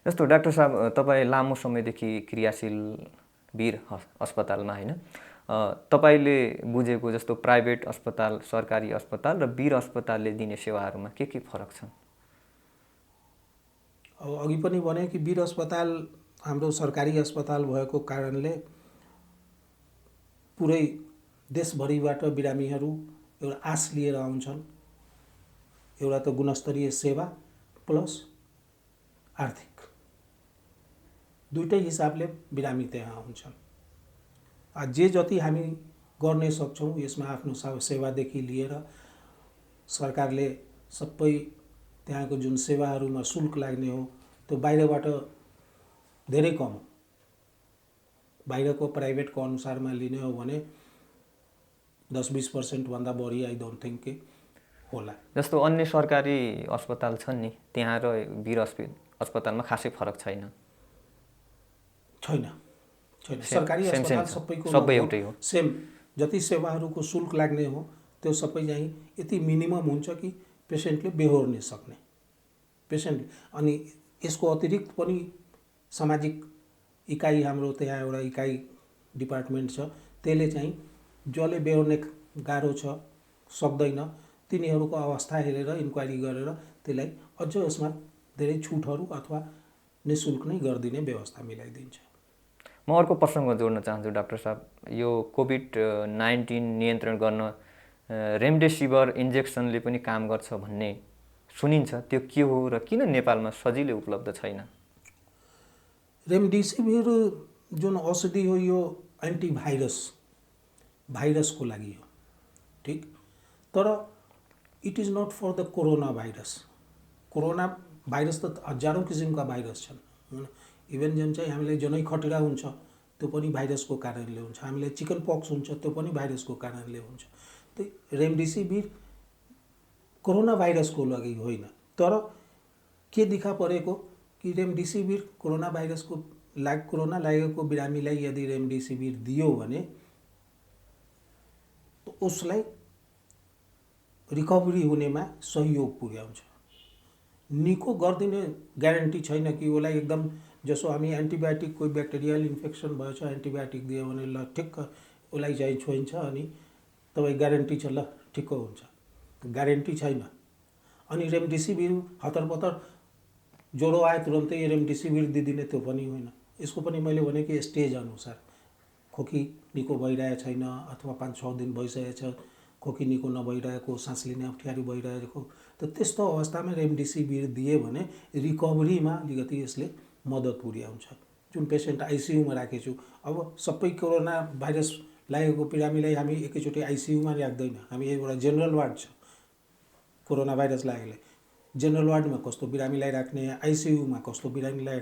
जस्तो डाक्टर साहब, तपाईँ लामो समयदेखि क्रियाशील वीर अस्पतालमा होइन, तपाईँले बुझेको जस्तो प्राइभेट अस्पताल, सरकारी अस्पताल र वीर अस्पतालले दिने सेवाहरूमा के फरक छन्? अब अघि पनि भने कि वीर अस्पताल हाम्रो सरकारी अस्पताल भएको कारणले पुरै देशभरिबाट बिरामीहरू एउटा आश लिएर आउँछन्। एउटा त गुणस्तरीय सेवा प्लस आर्थिक दुईटै हिसाबले बिरामी त्यहाँ आउँछन्। जे जति हामी गर्ने सक्छौँ यसमा आफ्नो सेवादेखि लिएर सरकारले सबै त्यहाँको जुन सेवाहरूमा शुल्क लाग्ने हो त्यो बाहिरबाट धेरै कम हो। बाहिरको प्राइभेटको अनुसारमा लिने हो भने 10-20% भन्दा बढी आई डोन्ट थिङ्क के होला। जस्तो अन्य सरकारी अस्पताल छन् नि, त्यहाँ र वीर अस्पतालमा खासै फरक छैन। सरकारी अस्पताल सबै एउटै हो, सेम। जति सेवाहरूको शुल्क लाग्ने हो त्यो सबै चाहिँ यति मिनिमम हुन्छ कि पेसेन्टले बेहोर्न सक्ने पेसेन्ट। अनि यसको अतिरिक्त पनि सामाजिक इकाइ हाम्रो त्यहाँ एउटा इकाइ डिपार्टमेन्ट छ, त्यसले चाहिँ जसले बेहोर्ने गाह्रो छ सक्दैन तिनीहरूको अवस्था हेरेर इन्क्वायरी गरेर त्यसलाई अझ यसमा धेरै छुटहरू अथवा निःशुल्क नै गरिदिने व्यवस्था मिलाइदिन्छ। म अर्को प्रसङ्ग जोड्न चाहन्छु डाक्टर साहब, यो कोभिड-19 नियन्त्रण गर्न रेमडेसिभिर इन्जेक्सनले पनि काम गर्छ भन्ने सुनिन्छ, त्यो के हो र किन नेपालमा सजिलै उपलब्ध छैन? रेमडेसिभिर जुन औषधि हो यो भाइरसको लागि हो, ठिक। तर it is not for the corona virus. Corona virus त हजारौँ किसिमका भाइरस छन्। इभन जुन चाहिँ हामीले जनै खटिरा हुन्छ त्यो पनि भाइरसको कारणले हुन्छ, हामीले चिकन पक्स हुन्छ त्यो पनि भाइरसको कारणले हुन्छ। त्यो रेमडेसिभिर कोरोना भाइरसको लागि होइन। तर के देखा परेको कि रेमडेसिभिर कोरोना लागेको बिरामीलाई यदि रेमडेसिभिर दियो भने तो उसलाई रिकभरी हुनेमा सहयोग पुर्याउँछ। निको गरिदिने ग्यारेन्टी छैन कि उसलाई एकदम जसो हामी एन्टिबायोटिक कोही ब्याक्टेरियल इन्फेक्सन भएछ एन्टिबायोटिक दियो भने ल ठिक्क उसलाई चाहिँ छोइन्छ अनि तपाईँ ग्यारेन्टी छ ल ठिक्क हुन्छ, ग्यारेन्टी छैन। अनि रेमडेसिभिर हतरपतर ज्वरो आयो तुरन्तै रेमडेसिभिर दिदिने त्यो पनि होइन। यसको पनि मैले भने कि स्टेज अनुसार खोकी निको भइरहेको छैन अथवा 5-6 दिन भइसकेको छ, खोकी निको नभइरहेको, सास लिने अप्ठ्यारो भइरहेको, त त्यस्तो अवस्थामा रेमडेसिभिर दिए भने रिकभरीमा अलिकति यसले मद्दत पुर्याउँछ। जुन पेसेन्ट आइसियुमा राखेको छु, अब सबै कोरोना भाइरस लागेको बिरामीलाई हामी एकैचोटि आइसियुमा राख्दैन। हामी एउटा जेनरल वार्ड छ, कोरोना भाइरस लागेले जेनरल वार्डमा कस्तो बिरामीलाई राख्ने, आइसियुमा कस्तो बिरामीलाई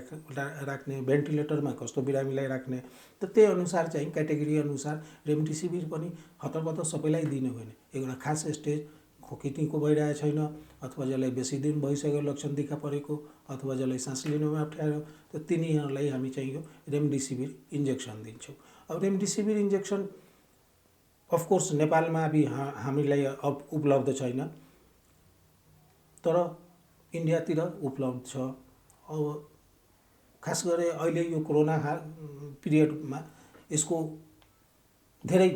राख्ने, भेन्टिलेटरमा कस्तो बिरामीलाई राख्ने, त त्यही अनुसार चाहिँ क्याटेगोरी अनुसार रेमडेसिभिर पनि हतपत सबैलाई दिने होइन। एउटा खास स्टेज खोकी निको भइरहेको छैन अथवा जसलाई बेसी दिन भइसक्यो लक्षण देखा परेको अथवा जसलाई सास लिनुमा अप्ठ्यारो, त तिनीहरूलाई हामी चाहिँ यो रेमडेसिभिर इन्जेक्सन दिन्छौँ। अब रेमडेसिभिर इन्जेक्सन अफकोर्स नेपालमा अब हामीलाई अब उपलब्ध छैन, तर इन्डियातिर उपलब्ध छ। अब खास गरेर अहिले यो कोरोना पिरियडमा यसको धेरै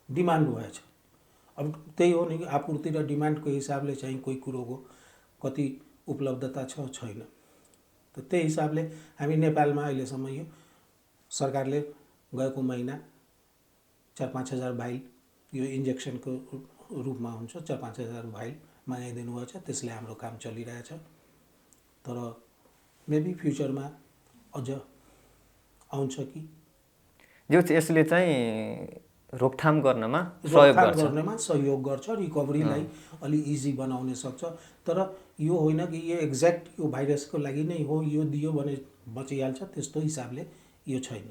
डिमान्ड भएछ। अब त्यही हो नि, आपूर्ति र डिमान्डको हिसाबले चाहिँ कोही कुरोको कति उपलब्धता छ छैन। त त्यही हिसाबले हामी नेपालमा अहिलेसम्म यो सरकारले गएको महिना 4-5 हजार भाइल यो इन्जेक्सनको रूपमा हुन्छ, 4-5 हजार भाइल मगाइदिनु भएको छ। त्यसले हाम्रो काम चलिरहेछ। तर मेबी फ्युचरमा अझ आउँछ कि यसले चाहिँ रोकथाम गर्नमा सहयोग रोकथाम गर्छ। गर्नेमा सहयोग गर्छ, रिकभरीलाई अलि इजी बनाउन सक्छ। तर यो होइन कि यो एक्ज्याक्ट यो भाइरसको लागि नै हो, यो दियो भने बचिहाल्छ, त्यस्तो हिसाबले यो छैन।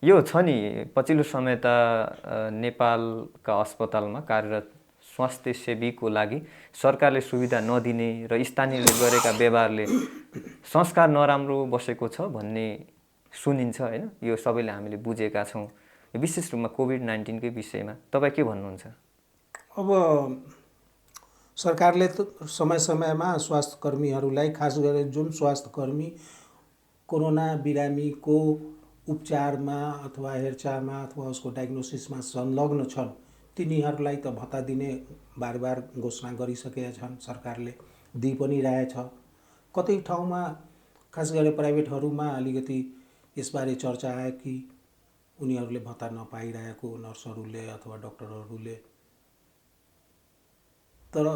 यो छ नि, पछिल्लो समय त नेपालका अस्पतालमा कार्यरत स्वास्थ्य सेवीको लागि सरकारले सुविधा नदिने र स्थानीयले गरेका व्यवहारले संस्कार नराम्रो बसेको छ भन्ने सुनिन्छ होइन। यो सबैले हामीले बुझेका छौँ। विशेष रूपमा कोभिड-19 विषयमा तपाईँ के भन्नुहुन्छ? अब सरकारले त समय समयमा स्वास्थ्य कर्मीहरूलाई, खास गरेर जुन स्वास्थ्य कर्मी कोरोना बिरामीको उपचारमा अथवा हेरचाहमा अथवा उसको डायग्नोसिसमा संलग्न छन्, तिनीहरूलाई त भत्ता दिने बार बार घोषणा गरिसकेका छन् सरकारले, दिइ पनि रहेछ। कतै ठाउँमा खास गरेर प्राइभेटहरूमा अलिकति यसबारे चर्चा आयो कि उनीहरूले भत्ता नपाइरहेको नर्सहरूले अथवा डक्टरहरूले। तर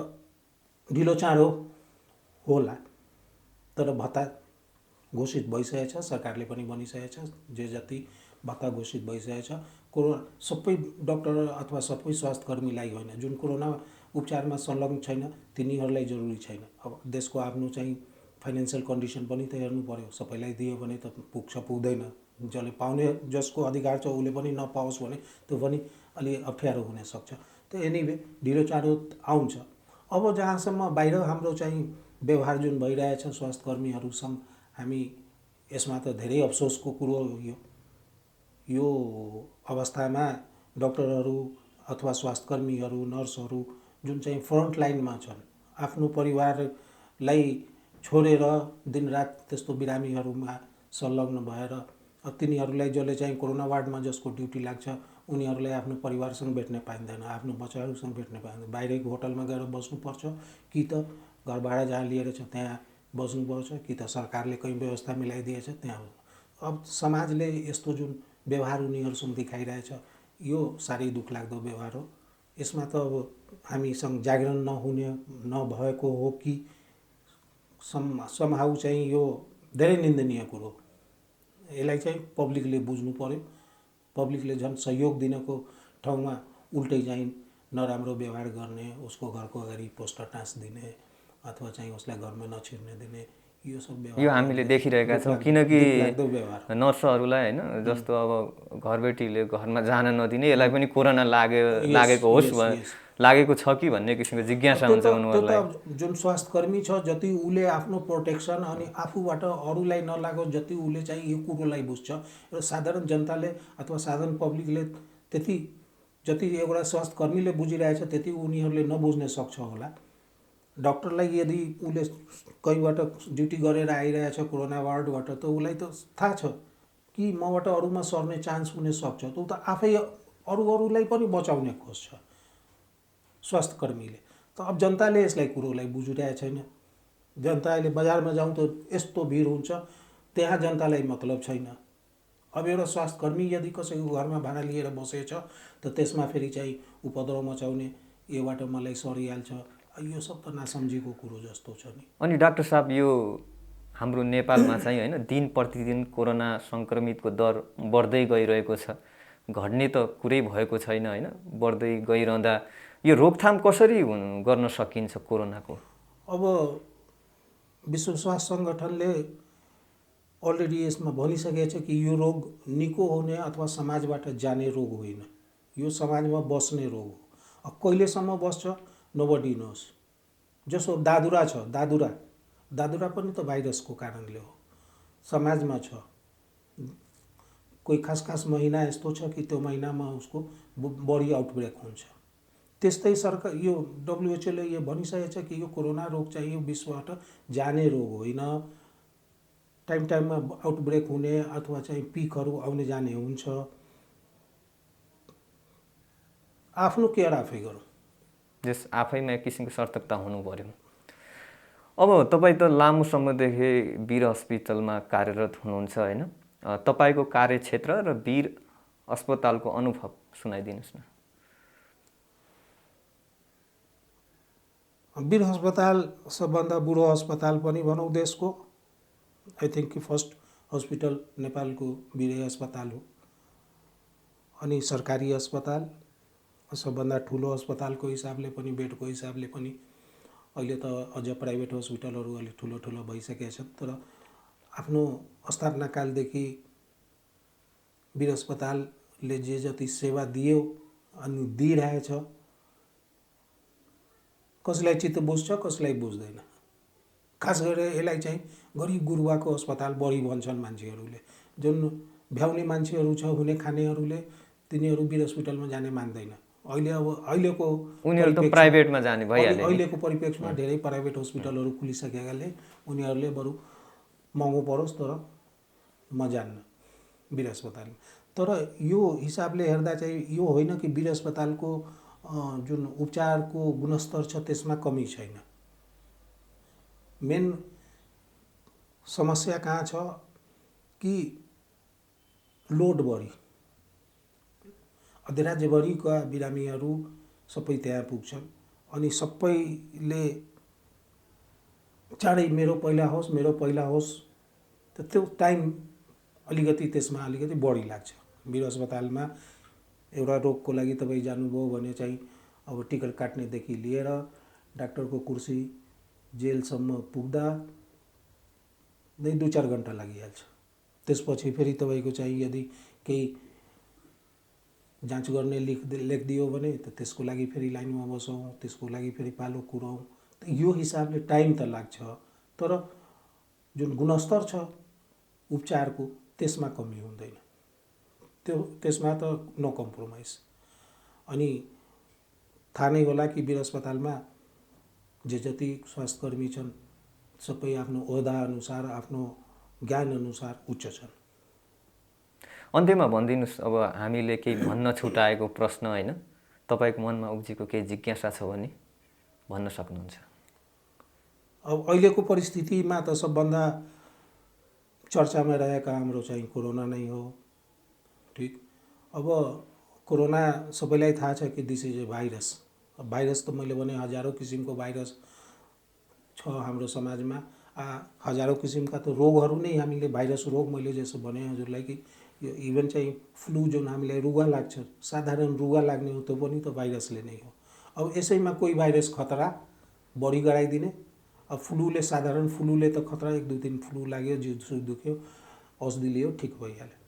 ढिलो चाँडो होला, तर भत्ता घोषित भइसकेको छ, सरकारले पनि भनिसकेको छ। जे जति भत्ता घोषित भइसकेको छ, कोरोना सबै डक्टर अथवा सबै स्वास्थ्य कर्मीलाई होइन, जुन कोरोना उपचारमा संलग्न छैन तिनीहरूलाई जरुरी छैन। अब देशको आफ्नो चाहिँ फाइनेन्सियल कन्डिसन पनि त हेर्नु पर्यो। सबैलाई दियो भने त पुग्छ पुग्दैन, जसले पाउने जसको अधिकार छ उसले पनि नपाओस् भने त्यो पनि अलि अप्ठ्यारो हुनसक्छ। त एनिवे ढिलो चाँडो आउँछ। अब जहाँसम्म बाहिर हाम्रो चाहिँ व्यवहार जुन भइरहेछ स्वास्थ्य कर्मीहरूसँग, हामी यसमा त धेरै अफसोसको कुरो हो। यो अवस्थामा डक्टरहरू अथवा स्वास्थ्य कर्मीहरू, नर्सहरू जुन चाहिँ फ्रन्ट लाइनमा छन्, आफ्नो परिवारलाई छोडेर दिनरात त्यस्तो बिरामीहरूमा संलग्न भएर तिनीहरूलाई जसले चाहिँ कोरोना वार्डमा जसको ड्युटी लाग्छ उनीहरूलाई आफ्नो परिवारसँग भेट्न पाइँदैन, आफ्नो बच्चाहरूसँग भेट्न पाइँदैन। बाहिरको होटलमा गएर बस्नुपर्छ, कि त घर भाडा जहाँ लिएर छ त्यहाँ बस्नुपर्छ, कि त सरकारले कहीँ व्यवस्था मिलाइदिएछ त्यहाँ। अब समाजले यस्तो जुन व्यवहार उनीहरूसँग देखाइरहेछ यो साह्रै दुःखलाग्दो व्यवहार हो। यसमा त अब हामीसँग जागरण नहुने नभएको हो कि समहाउ चाहिँ यो धेरै निन्दनीय कुरो। यसलाई चाहिँ पब्लिकले बुझ्नु पर्यो। पब्लिकले झन् सहयोग दिनको ठाउँमा उल्टै चाहिँ नराम्रो व्यवहार गर्ने, उसको घरको अगाडि पोस्टर टाँसिदिने अथवा चाहिँ उसलाई घरमा नछिर्ने दिने, यो सब व्यवहार यो हामीले देखिरहेका छौँ। किनकि नर्सहरूलाई होइन, जस्तो अब घरबेटीले घरमा जान नदिने, यसलाई पनि कोरोना लागेको होस् लागेको छ कि भन्ने किसिमको जिज्ञासा हुन्छ उनीहरूलाई। जुन स्वास्थ्य कर्मी छ जति उसले आफ्नो प्रोटेक्सन अनि आफूबाट अरूलाई नलागोस् जति उसले चाहिँ यो कुरोलाई बुझ्छ, र साधारण जनताले अथवा साधारण पब्लिकले त्यति जति एउटा स्वास्थ्य कर्मीले बुझिरहेछ त्यति उनीहरूले नबुझ्न सक्छ होला। डक्टरलाई यदि उसले कहीँबाट ड्युटी गरेर आइरहेछ कोरोना वार्डबाट, त उसलाई त थाहा छ कि मबाट अरूमा सर्ने चान्स हुन सक्छ, त ऊ त आफै अरूलाई पनि बचाउने खोज्छ स्वास्थ्य कर्मीले। त अब जनताले यसलाई कुरोलाई बुझिरहेको छैन। जनता अहिले बजारमा जाउँ त यस्तो भिड हुन्छ, त्यहाँ जनतालाई मतलब छैन। अब एउटा स्वास्थ्य कर्मी यदि कसैको घरमा भाडा लिएर बसेछ त त्यसमा फेरि चाहिँ उपद्रव मचाउने, योबाट मलाई सरिहाल्छ, यो सब त नसम्झेको कुरो जस्तो छ नि। अनि डाक्टर साहब, यो हाम्रो नेपालमा चाहिँ होइन दिन प्रतिदिन कोरोना सङ्क्रमितको दर बढ्दै गइरहेको छ, घट्ने त कुरै भएको छैन होइन। बढ्दै गइरहँदा यो रोकथाम कसरी गर्न सकिन्छ कोरोनाको? अब विश्व स्वास्थ्य सङ्गठनले अलरेडी यसमा भनिसकेको छ कि यो रोग निको हुने अथवा समाजबाट जाने रोग होइन, यो समाजमा बस्ने रोग हो। अब कहिलेसम्म बस्छ नोबडी नोस। जसो दादुरा छ, दादुरा पनि त भाइरसको कारणले हो, समाजमा छ। कोही खास महिना यस्तो छ कि त्यो महिनामा उसको बढी आउटब्रेक हुन्छ। त्यस्तै सरकार यो WHO ले यो भनिसकेको छ कि यो कोरोना रोग चाहिँ यो विश्वबाट जाने रोग होइन, टाइममा आउटब्रेक हुने अथवा चाहिँ पिकहरू आउने जाने हुन्छ। आफ्नो केयर आफै गरौँ। जस आफैमा एक किसिमको सतर्कता हुनु पर्यो। अब तपाईँ त लामो समयदेखि वीर हस्पिटलमा कार्यरत हुनुहुन्छ होइन? तपाईँको कार्यक्षेत्र र वीर अस्पतालको अनुभव सुनाइदिनुहोस् न। वीर अस्पताल सबभन्दा बुढो अस्पताल पनि भनौँ देशको। आई थिङ्क कि फर्स्ट हस्पिटल नेपालको वीर अस्पताल हो। अनि सरकारी अस्पताल सबभन्दा ठुलो अस्पतालको हिसाबले पनि, बेडको हिसाबले पनि। अहिले त अझ प्राइभेट हस्पिटलहरू अलिक ठुलो ठुलो भइसकेका छन्, तर आफ्नो स्थापनाकालदेखि वीर अस्पतालले जे जति सेवा दियो अनि दिइरहेछ, कसैलाई चित्त बुझ्छ कसैलाई बुझ्दैन। खास गरेर यसलाई चाहिँ गरिब गुरुवाको अस्पताल बढी भन्छन् मान्छेहरूले। जुन भ्याउने मान्छेहरू छ, हुने खानेहरूले, तिनीहरू वीर हस्पिटलमा जाने मान्दैन। अहिलेको उनीहरू त प्राइभेटमा जाने भइहाल्यो। अहिलेको परिप्रेक्षमा धेरै प्राइभेट हस्पिटलहरू खुलिसकेकाले उनीहरूले बरु महँगो परोस् तर म जान्न वीर अस्पतालमा। तर यो हिसाबले हेर्दा चाहिँ यो होइन कि वीर अस्पतालको जुन उपचारको गुणस्तर छ त्यसमा कमी छैन। मेन समस्या कहाँ छ कि लोड बढी, अधिराज्यभरिका बिरामीहरू सबै त्यहाँ पुग्छन् अनि सबैले चाँडै मेरो पहिला होस् त त्यो टाइम अलिकति त्यसमा अलिकति बढी लाग्छ। वीर अस्पतालमा एउटा रोगको लागि तपाईँ जानुभयो भने चाहिँ अब टिकट काट्नेदेखि लिएर डाक्टरको कुर्सी जेलसम्म पुग्दा नै 2-4 घन्टा लागिहाल्छ। त्यसपछि फेरि तपाईँको चाहिँ यदि केही जाँच गर्ने लेखिदियो भने त त्यसको लागि फेरि लाइनमा बसौँ, त्यसको लागि फेरि पालो कुरौँ। यो हिसाबले टाइम त लाग्छ, तर जुन गुणस्तर छ उपचारको त्यसमा कमी हुँदैन। त्यसमा त नो कम्प्रोमाइज। अनि थाहा नै होला कि वीर अस्पतालमा जे जति स्वास्थ्यकर्मी छन् सबै आफ्नो ओहदा अनुसार, आफ्नो ज्ञान अनुसार उच्च छन्। अन्त्यमा भनिदिनुहोस्, अब हामीले केही भन्न छुटाएको प्रश्न होइन, तपाईँको मनमा उब्जेको केही जिज्ञासा छ भने भन्न सक्नुहुन्छ। अब अहिलेको परिस्थितिमा त सबभन्दा चर्चामा रहेका हाम्रो चाहिँ कोरोना नै हो। ठिक, अब कोरोना सबैलाई थाहा छ कि this is a virus. Virus त मैले भने हजारौँ किसिमको भाइरस छ हाम्रो समाजमा। हजारौँ किसिमका त रोगहरू नै हामीले भाइरस रोग, मैले जसो भने हजुरलाई कि यो इभन चाहिँ फ्लू जुन हामीलाई रुगा लाग्छ, साधारण रुगा लाग्ने हो त्यो पनि त भाइरसले नै हो। अब यसैमा कोही भाइरस खतरा बढी गराइदिने। अब फ्लूले, साधारण फ्लूले त खतरा, 1-2 दिन फ्लू लाग्यो, जिउ दुख्यो, औषधि लियो, ठिक भइहाल्यो।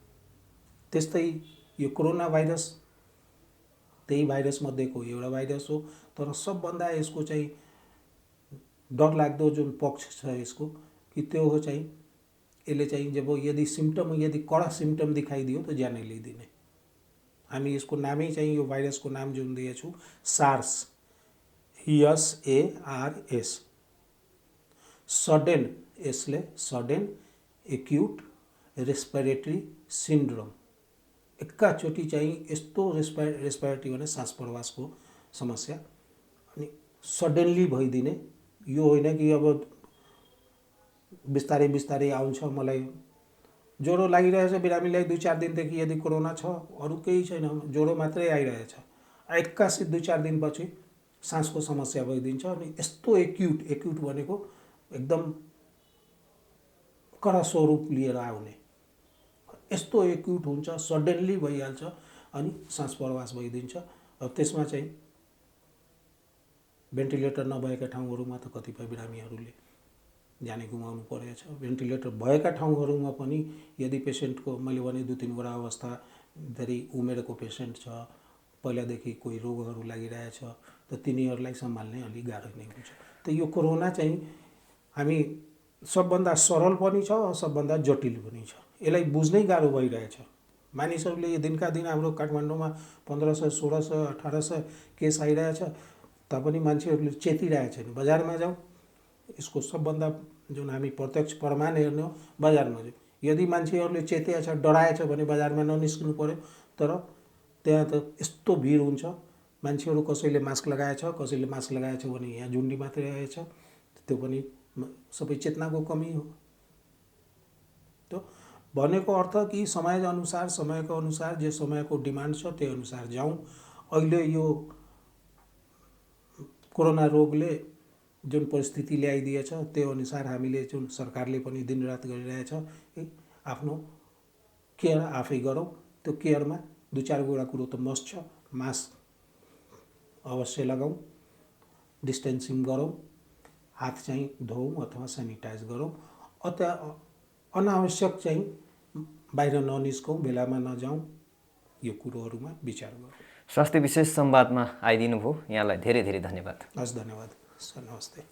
त्यस्तै यो कोरोना भाइरस त्यही भाइरस मध्येको एउटा भाइरस हो, तर सबभन्दा यसको चाहिँ डरलाग्दो जुन पक्ष छ यसको कि त्यो हो चाहिँ यसले चाहिँ जब यदि कडा सिम्टम दिखाइदियो त ज्यानै लिइदिने। हामी यसको नामै चाहिँ यो भाइरसको नाम जुन दिएछौँ सार्स, SARS, सडेन, यसले सडेन एक्युट रेस्पिरेटरी सिन्ड्रोम, एकैचोटि चाहिँ यस्तो रेस्पिरेटरी भने सास प्रवासको समस्या अनि सडनली भइदिने। यो होइन कि अब बिस्तारै बिस्तारै आउँछ। मलाई ज्वरो लागिरहेछ बिरामीलाई 2-4 दिनदेखि यदि कोरोना छ, अरू केही छैन, ज्वरो मात्रै आइरहेछ, एक्कासी 2-4 दिनपछि सासको समस्या भइदिन्छ। अनि यस्तो एक्युट भनेको एकदम कडा स्वरूप लिएर आउने, यस्तो एक्युट हुन्छ, सडनली भइहाल्छ अनि सास प्रवास भइदिन्छ। अब त्यसमा चाहिँ भेन्टिलेटर नभएका ठाउँहरूमा त कतिपय बिरामीहरूले ज्यानै गुमाउनु परेछ। भेन्टिलेटर भएका ठाउँहरूमा पनि यदि पेसेन्टको, मैले भने 2-3 वटा अवस्था, धेरै उमेरको पेसेन्ट छ, पहिलादेखि कोही रोगहरू लागिरहेछ, त तिनीहरूलाई सम्हाल्ने अलिक गाह्रो नै हुन्छ। त यो कोरोना चाहिँ हामी सबभन्दा सरल पनि छ, सबभन्दा जटिल पनि छ। यसलाई बुझ्नै गाह्रो भइरहेछ। मानिसहरूले दिनका दिन हाम्रो काठमाडौँमा 1500, 1600, 1800 केस आइरहेछ, तापनि मान्छेहरूले चेतिरहेको छैन। बजारमा जाउँ, यसको सबभन्दा जुन हामी प्रत्यक्ष प्रमाण हेर्ने हो बजारमा जाउँ। यदि मान्छेहरूले चेतेको छ, डराएछ भने बजारमा ननिस्किनु पर्यो। तर त्यहाँ त यस्तो भिड हुन्छ, मान्छेहरू कसैले मास्क लगाएछ, कसैले मास्क लगाएछ भने यहाँ झुन्डी मात्रै रहेछ, त्यो पनि सबै चेतनाको कमी हो। त्यो भनेको अर्थ कि समयको अनुसार जे समयको डिमान्ड छ त्यही अनुसार जाउँ। अहिले यो कोरोना रोगले जुन परिस्थिति ल्याइदिएछ त्यो अनुसार हामीले जुन सरकारले पनि दिनरात गरिरहेछ, आफ्नो केयर आफै गरौँ। त्यो केयरमा 2-4 वटा कुरो त मस्ट छ। मास्क अवश्य लगाउँ, डिस्टेन्सिङ गरौँ, हात चाहिँ धोउँ अथवा सेनिटाइज गरौँ, अनावश्यक चाहिँ बाहिर ननिस्कौँ, बेलामा नजाउँ, यो कुरोहरूमा विचार गरौँ। स्वास्थ्य विशेष संवादमा आइदिनु भयो, यहाँलाई धेरै धेरै धन्यवाद। हस्, धन्यवाद सर, नमस्ते।